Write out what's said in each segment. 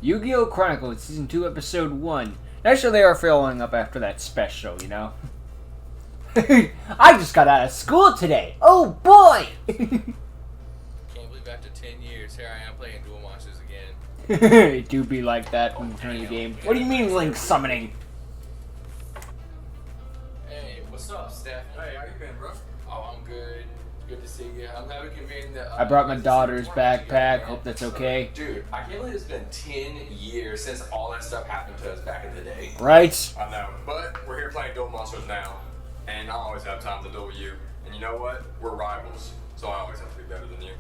Yu-Gi-Oh! Chronicles Season 2, Episode 1. Naturally, they are following up after that special, you know? I just got out of school today! Oh boy! Can't believe after 10 years, here I am playing Duel Monsters again. It do be like that when playing a game. What do you mean, Link summoning? Hey, what's up, Steph? Hey, how you been, bro? Oh, I'm good. Good to see you. I'm happy to convene the... I brought my daughter's backpack. Hope that's okay. Dude, I can't believe it's been 10 years since all that stuff happened to us back in the day. Right? I know, but we're here playing Duel Monsters now, and I always have time to duel you. And you know what? We're rivals, so I always have to be better than you.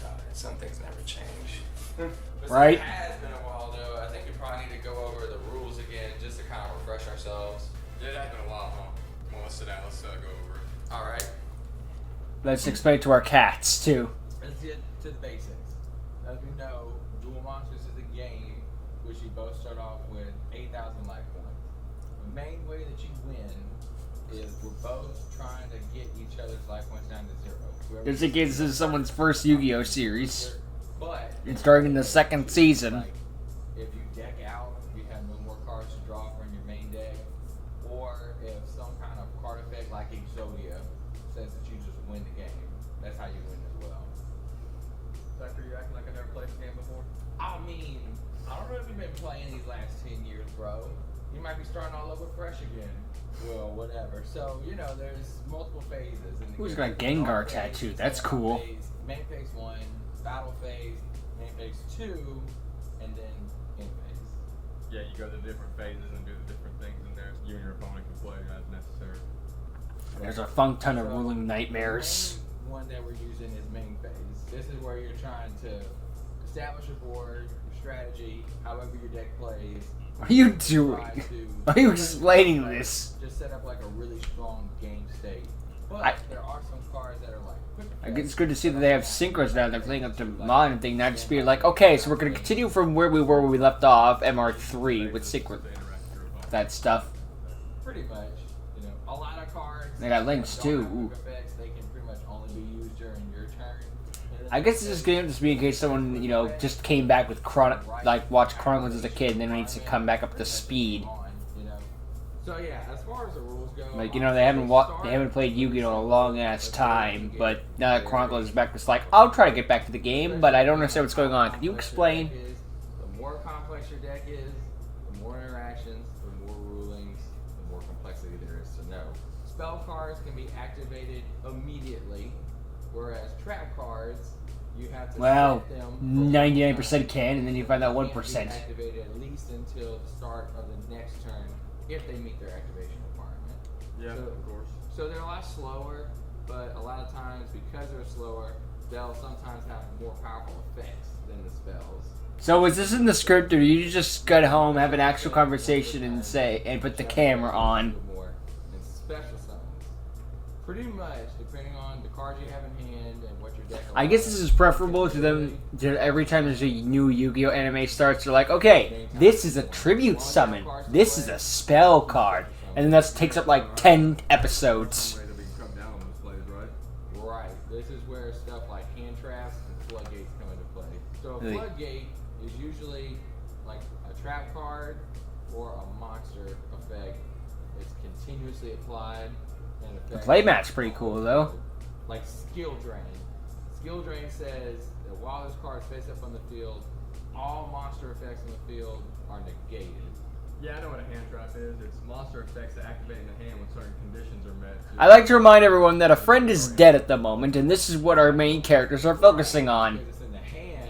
God, some things never change. Right? It has been a while, though. I think we probably need to go over the rules again just to kind of refresh ourselves. Yeah, that's been a while, huh? Well, let's sit down. Let's go over it. All right. Let's explain to our cats, too. Let's get to the basics. As we know, Duel Monsters is a game which you both start off with 8,000 life points. The main way that you win is we're both trying to get each other's life points down to zero. Whoever Just in case this is someone's first Yu-Gi-Oh! Series. But It's starting in the second season. like, if you deck out, you have no more cards to draw from your main deck, or if some kind of card effect like Exodia says that you just win the game, that's how you win as well. Doctor, you acting like I never played this game before? I mean, I don't know if you've been playing these last 10 years, bro. You might be starting all over fresh again. Well, whatever. So, you know, there's multiple phases. In the Who's game. got a Gengar Start tattoo? phase, That's start cool. phase, main phase 1, battle phase, main phase 2, and then end phase. Yeah, you go to different phases and do the different things in there. You and your opponent can play as necessary. There's a funk ton of So, ruling nightmares. The main one that we're using is main phase. This is where you're trying to establish a board, your strategy, however your deck plays. What are you Try doing? to Why are you explaining this? just set up like a really strong game state. But I- there are some cards that are like quick I guess it's effects good to see that they have synchros now. They're playing up to like modern thing, not just be like, okay, so we're going to continue from where we were when we left off, MR3, with synchro, that stuff. pretty much, you know, a lot of cards. They got links, don't too. have Ooh. quick effects. They can pretty much only be used during your turn. And then I guess this game just be in case someone, you know, just came back with watched Chronicles as a kid and then needs to come back up to speed. You know. So yeah, as far as the rules go, Like, you know, they haven't played Yu-Gi-Oh! in a long ass time, but now that Chronicles is back, it's like, I'll try to get back to the game, but I don't understand what's going on. Can you explain? The more complex your deck is, the more interactions, the more rulings, the more complexity there is to know. Spell cards can be activated immediately, whereas trap cards, you have to Well, set them. 99% can, and then you find out Can't be 1%. activated at least until the start of the next turn, if they meet their activation requirement. Yeah, So- of course. So they're a lot slower, but a lot of times because they're slower, they'll sometimes have more powerful effects than the spells. So is this in the script, or do you just go home, have an actual conversation, and put the camera on? More and special summons. Pretty much, depending on the cards you have in hand and what your deck. I guess this is preferable to them. To every time there's a new Yu-Gi-Oh! Anime starts, they're like, okay, this is a tribute summon. This is a spell card. And then that takes up like 10 episodes. Way that we can come down on those plays, right? Right. This is where stuff like hand traps and floodgates come into play. So a Really? floodgate is usually like a trap card or a monster effect. It's continuously applied and affects. Playmat's pretty cool, though. Like skill drain. Skill drain says that while this card is face up on the field, all monster effects on the field are negated. Yeah, I know what a hand trap is. It's monster effects that activate in the hand when certain conditions are met. I like to remind everyone that a friend is dead at the moment, and this is what our main characters are focusing on. Because it's in the hand,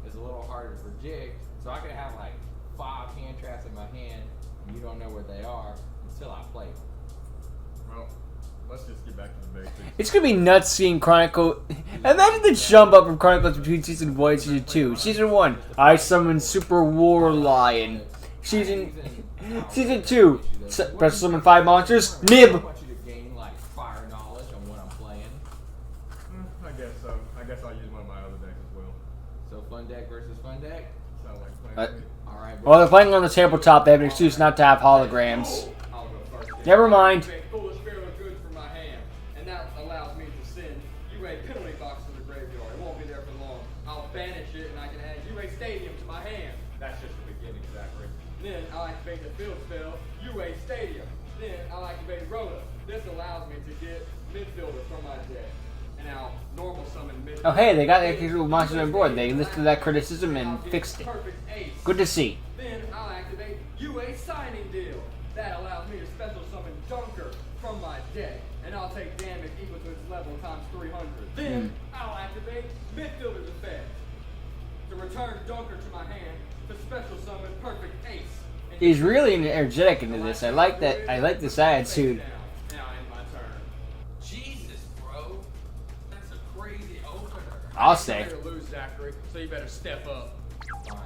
it's a little harder to predict. So I could have like 5 hand traps in my hand, and you don't know where they are until I play them. Well, let's just get back to the basics. It's gonna be nuts seeing Chronicle. Imagine the jump up from Chronicles between season 1 and season 2. Season 1, I summon Super War Lion. Season 2, press summon 5 monsters. I Nib. want you to gain like fire knowledge on what I'm playing. I guess so. I guess I'll use one of my other decks as well. So fun deck versus fun deck. Sound like playing Uh, with me? All right. While they're playing on the tabletop, they have an excuse not to have holograms. I'll go first. Never mind. You may pull a spare of goods from my hand, and that allows me to send you a penalty box to the graveyard. It won't be there for long. I'll banish it, and I can add you a stadium to my hand. That's just Then I'll activate the field spell, UA Stadium. Then I'll activate Rhoda. This allows me to get midfielders from my deck. And now normal summon midfielder. Oh hey, they got the actual monsters on board. They listed that criticism and fixed it. Perfect ace. Good to see. Then I'll activate UA Signing Deal. That allows me to special summon Dunker from my deck. And I'll take damage equal to its level times 300. Then I'll activate Midfielder's Effect to return Dunker to my hand to special summon Perfect Ace. And He's really energetic into this. I like that. I like this attitude. Now end my turn. Jesus, bro. That's a crazy opener. I'll say. You're gonna lose, Zachary, so you better step up. Fine.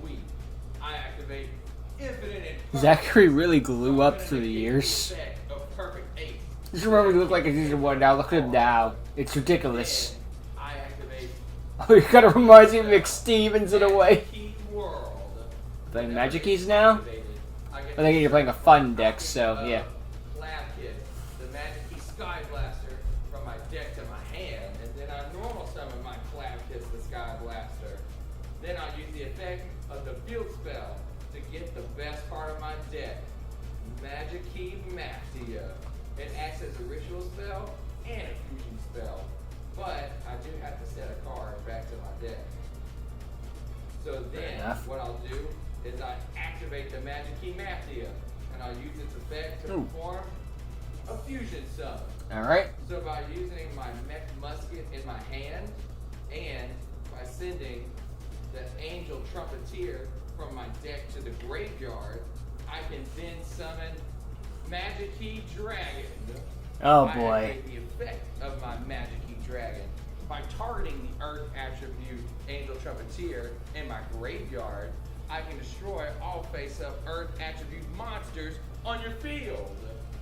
Sweet. I activate infinite and Zachary really grew up through the years. effect of perfect ace. Just remember he looked like a season one. Now look at him now. It's ridiculous. I activate Oh, he kind of reminds me of McStevens in a way. Key World. Playing Magic Keys now? I I think you're playing a fun deck, so yeah. Lab Kit, the Magic Key Sky Blaster from my deck to my hand, and then I normal summon my Lab Kit, the Sky Blaster. Then I use the effect of the field spell to get the best part of my deck, Magic Key Maxia. It acts as a ritual spell and a fusion spell, but I do have to set a card back to my deck. So then, enough. what I'll do is I activate the Magic Key Maxia, and I'll use its effect to Ooh. perform a fusion summon. Alright. So by using my mech musket in my hand, and by sending the angel trumpeter from my deck to the graveyard, I can then summon Magic Key Dragon. Oh I boy. activate the effect of my Magic Key Dragon by targeting the Earth attribute Angel Trumpeter in my graveyard. I can destroy all face-up Earth attribute monsters on your field.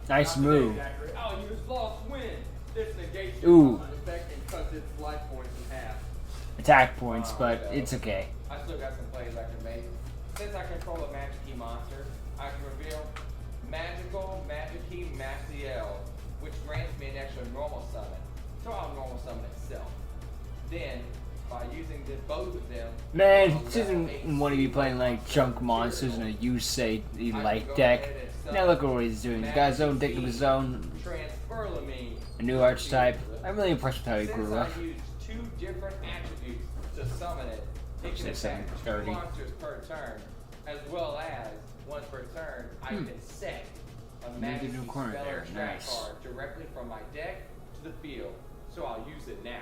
Nice Not today, move. Zachary. I'll use Lost Wind. This negates Ooh. your common effect and cuts its life points in half. Attack points, but it's okay. I still got some plays I can make. Since I control a Magic Key monster, I can reveal Magical Magic Key Maxiel, which grants me an extra normal summon. So I'll normal summon itself. Then, by using both of them, Man, I'll doesn't level want to be AC playing like junk monsters in a Yusei like deck. Now look at what he's doing. He's got his own deck of his own, Transferlamine. a new archetype. I'm really impressed with how he Since grew up. I used two different attributes to summon it, it can Say attack 7:30. 2 monsters per turn, as well as once per turn, I can set a Maybe magic new key corner spell there, or trap nice. card directly from my deck to the field. So I'll use it now.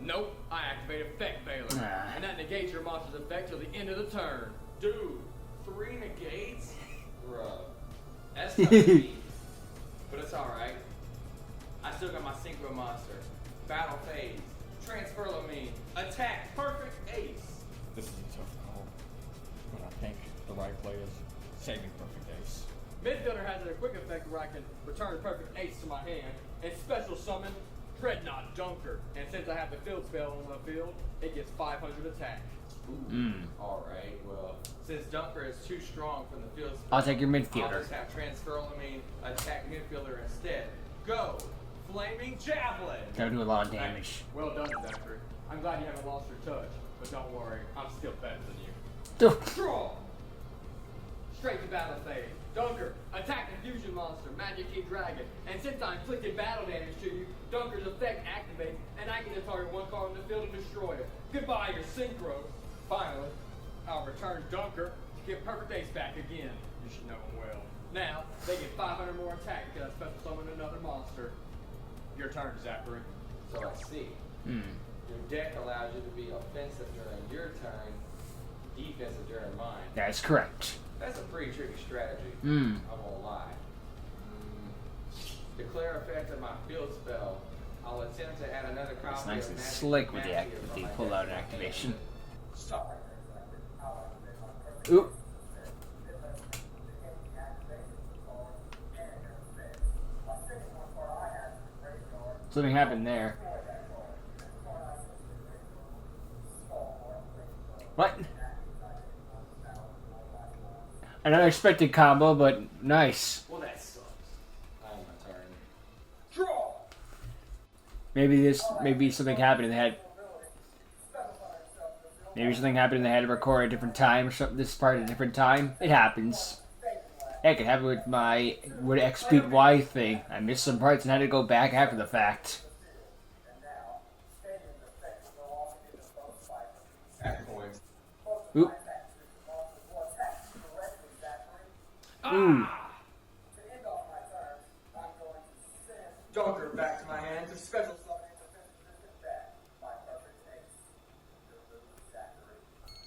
Nope, I activate Effect Veiler. Ah. And that negates your monster's effect till the end of the turn. Dude, 3 negates? Bruh. That's tough to beat. But it's alright. I still got my Synchro Monster. Battle Phase. Transferlamine. Attack. Perfect Ace. This is a tough call, but I think the right play is saving Perfect Ace. Midfielder has a quick effect where I can return Perfect Ace to my hand and special summon Dreadnought Dunker. And since I have the field spell on the field, it gets 500 attack. Alright, well, since Dunker is too strong from the field spell, I'll take your I'll midfielder. just have Transferlamine attack midfielder instead. Go! Flaming Javelin! That'll do a lot of damage. Well done, Zachary. I'm glad you haven't lost your touch, but don't worry, I'm still better than you. Draw! Straight to battle phase. Dunker, attack the fusion monster, Magic Key Dragon. And since I'm inflicting battle damage to you, Dunker's effect activates, and I get to target one card on the field and destroy it. Goodbye, your synchro. Finally, I'll return Dunker to get Perfect Ace back again. You should know him well. Now, they get 500 more attack because I special summon another monster. Your turn, Zachary. So I see. Your deck allows you to be offensive during your turn, defensive during mine. That's correct. That's a pretty tricky strategy. I won't lie. Declare effect of my field spell. I'll attempt to add another copy It's nice of and Magic slick with Maxia the from my pull deck out to my activation. hand. Stop. Oop. Something happened there. What? An unexpected combo, but nice. Well, that sucks. I have my turn. Draw. Maybe something happened and they had Maybe something happened and they had to record at a different time or something. This part at a different time. It happens. Heck, it happened with my X Beat Y thing. I missed some parts and had to go back after the fact. Oop. Ooh. Joker, back to my hands. A special.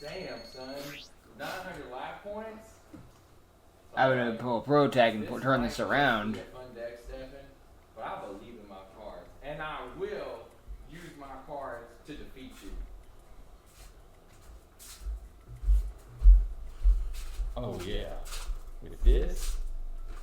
Damn, son. 900 life points? I would have pulled a pro tag and turn this around. Fun deck, Stephen, but I believe in my cards. And I will use my cards to defeat you. Oh yeah. With this,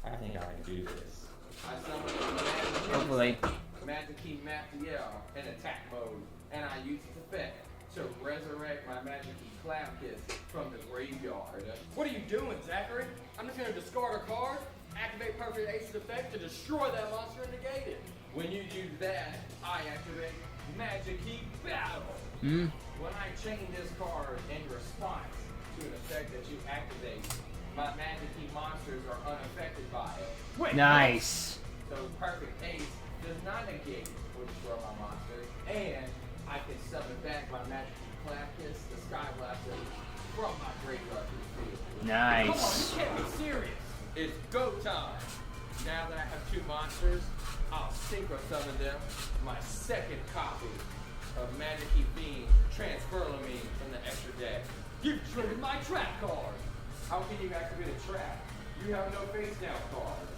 I think I can do this. I summon a Hopefully. Magic Key Mathiel in attack mode, and I use its effect to resurrect my Magic Key Clapkiss from the graveyard. What are you doing, Zachary? I'm just gonna discard a card, activate Perfect Ace's effect to destroy that monster and negate it. When you use that, I activate Magic Key Battle. Hmm. When I chain this card in response to an effect that you activate, my Magic Key monsters are unaffected by it. Wait, Nice. So Perfect Ace does not negate or destroy my monsters, and I can summon back my Magic Key Clapkiss, the Sky Blaster, from my graveyard to the field. Come on, Nice. you can't be serious. It's go time. Now that I have two monsters, I'll synchro summon them. My second copy of Magic Key Beam Transferlamine from the extra deck. You've triggered my trap card. How can you activate a trap? You have no face down cards.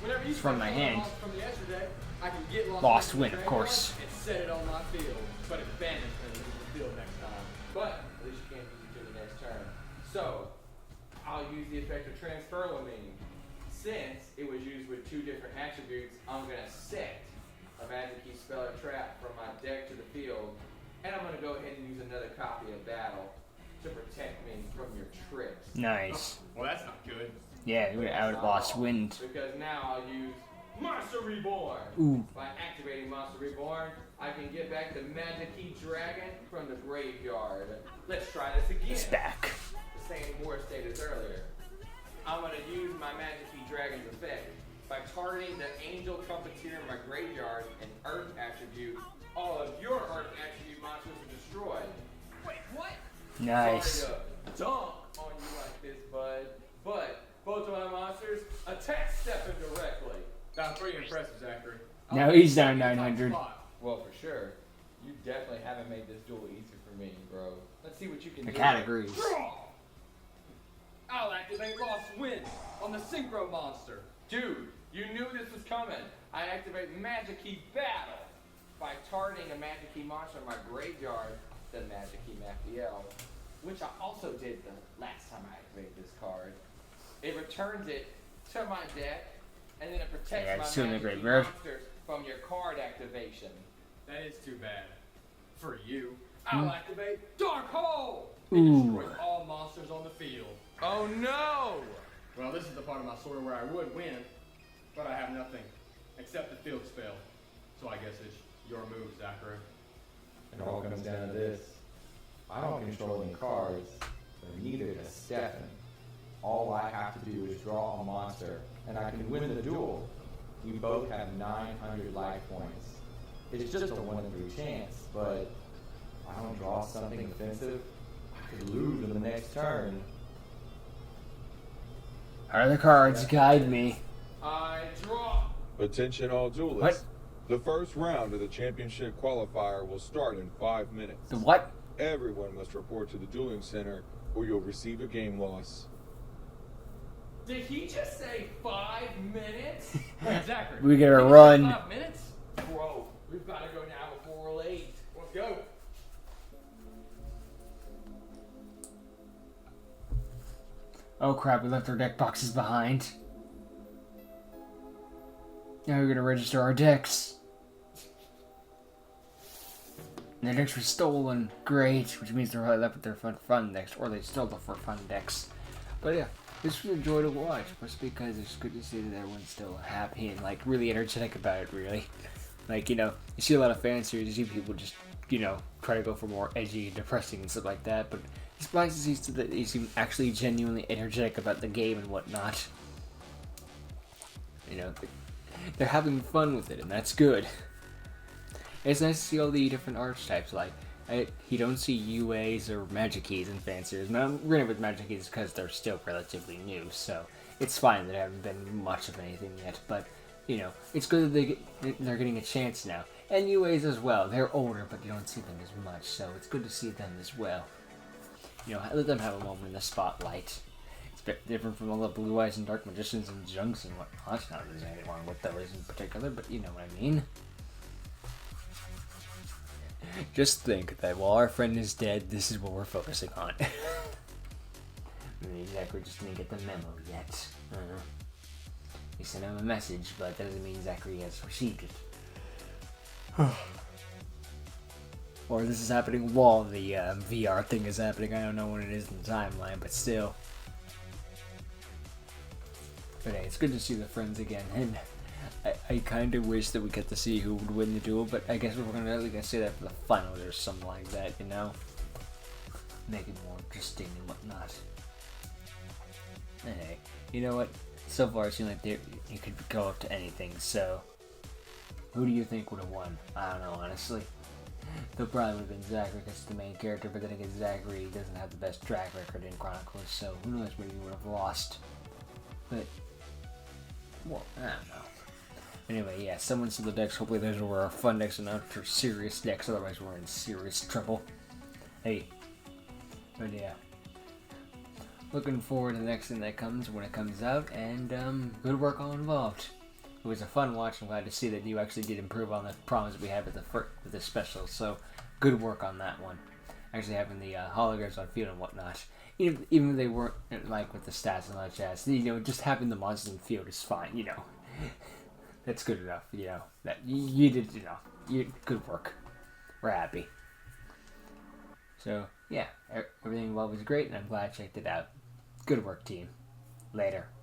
Whenever you It's from my special hand. lost from the extra deck, I can get Lost from win, the of graveyard course. and set it on my field. But it banishes them into the field next time. But at least you can't use it to the next turn. So I'll use the effect of Transferlamine. Since it was used with two different attributes, I'm gonna set a Magic Key spell or trap from my deck to the field, and I'm gonna go ahead and use another copy of Battle to protect me from your tricks. Nice. Well, that's not good. Yeah, we would have lost wind. Because now I'll use Monster Reborn. Ooh. By activating Monster Reborn, I can get back the Magic Key Dragon from the graveyard. Let's try this again. It's back. The same war state as earlier. I'm going to use my Magic Key Dragon's effect. By targeting the Angel Trumpeteer in my graveyard and Earth attribute, all of your Earth attribute monsters are destroyed. Wait, what? Nice. Sorry to dunk on you like this, bud, but both of my monsters attack Stephen directly. That's pretty impressive, Zachary. Now he's down 900. Well, for sure. You definitely haven't made this duel easy for me, bro. Let's see what you can The do. categories. Draw! I'll activate Lost Wind on the Synchro Monster. Dude, you knew this was coming. I activate Magic Key Battle. By targeting a Magic Key monster in my graveyard, the Magic Key Mathiel, which I also did the last time I activated this card. It returns it to my deck, and then it protects Yeah, my it's still in the Magic Key graveyard. monsters from your card activation. That is too bad. For you. I'll activate Dark Hole! It Ooh. destroys all monsters on the field. Oh no! Well, this is the part of my story where I would win, but I have nothing except the field spell. So I guess it's your move, Zachary. It all comes down to this. I don't control any cards, but neither does Stefan. All I have to do is draw a monster, and I can win the duel. We both have 900 life points. It's just a 1 in 3 chance, but if I don't draw something offensive, I could lose in the next turn. Are the cards guide me? I draw. Attention all duelists. What? The first round of the championship qualifier will start in 5 minutes. The what? Everyone must report to the dueling center or you'll receive a game loss. Did he just say 5 minutes? Wait, Zachary. We gotta did you say run. 5 minutes? Bro, we've got to go now before we're late. Let's go. Oh crap, we left our deck boxes behind. Now we're gonna register our decks. And their decks were stolen. Great, which means they're probably left with their fun decks, or they stole them for fun decks. But yeah, this was a joy to watch, just because it's good to see that everyone's still happy and like really energetic about it, really. Like, you know, you see a lot of fan series, you see people just try to go for more edgy and depressing and stuff like that, but it's nice to see that they seem actually genuinely energetic about the game and whatnot. They're having fun with it, and that's good. It's nice to see all the different archetypes. Like, you don't see UAs or Magic Keys in fan series. Now, granted with Magic Keys because they're still relatively new, so it's fine that there haven't been much of anything yet. But it's good that they're getting a chance now, and UAs as well. They're older, but you don't see them as much, so it's good to see them as well. Let them have a moment in the spotlight. It's a bit different from all the Blue Eyes and Dark Magicians and Junks and whatnot. Not that there's anything wrong with those in particular, but you know what I mean. Just think that while our friend is dead, this is what we're focusing on. Zachary just didn't get the memo yet. He sent him a message, but that doesn't mean Zachary has received it. Or this is happening while the VR thing is happening. I don't know when it is in the timeline, but still. But hey, it's good to see the friends again, and I kind of wish that we get to see who would win the duel, but I guess we're gonna say that for the finals or something like that, Make it more interesting and whatnot. And hey, you know what? So far it seems like you could go up to anything, so who do you think would have won? I don't know, honestly. They'll probably would have been Zachary because he's the main character, but then again, Zachary doesn't have the best track record in Chronicles, so who knows, maybe he would have lost. But, well, I don't know. Anyway, yeah, someone said the decks. Hopefully those were our fun decks and not for serious decks, otherwise we're in serious trouble. Hey. But yeah. Looking forward to the next thing that comes when it comes out, and good work all involved. It was a fun watch. I'm glad to see that you actually did improve on the problems that we had with the special, so good work on that one. Actually having the holograms on field and whatnot. Even if they weren't like with the stats and all that jazz, just having the monsters in the field is fine, That's good enough, that you did, good work. We're happy. So, yeah, everything involved was great, and I'm glad I checked it out. Good work, team. Later.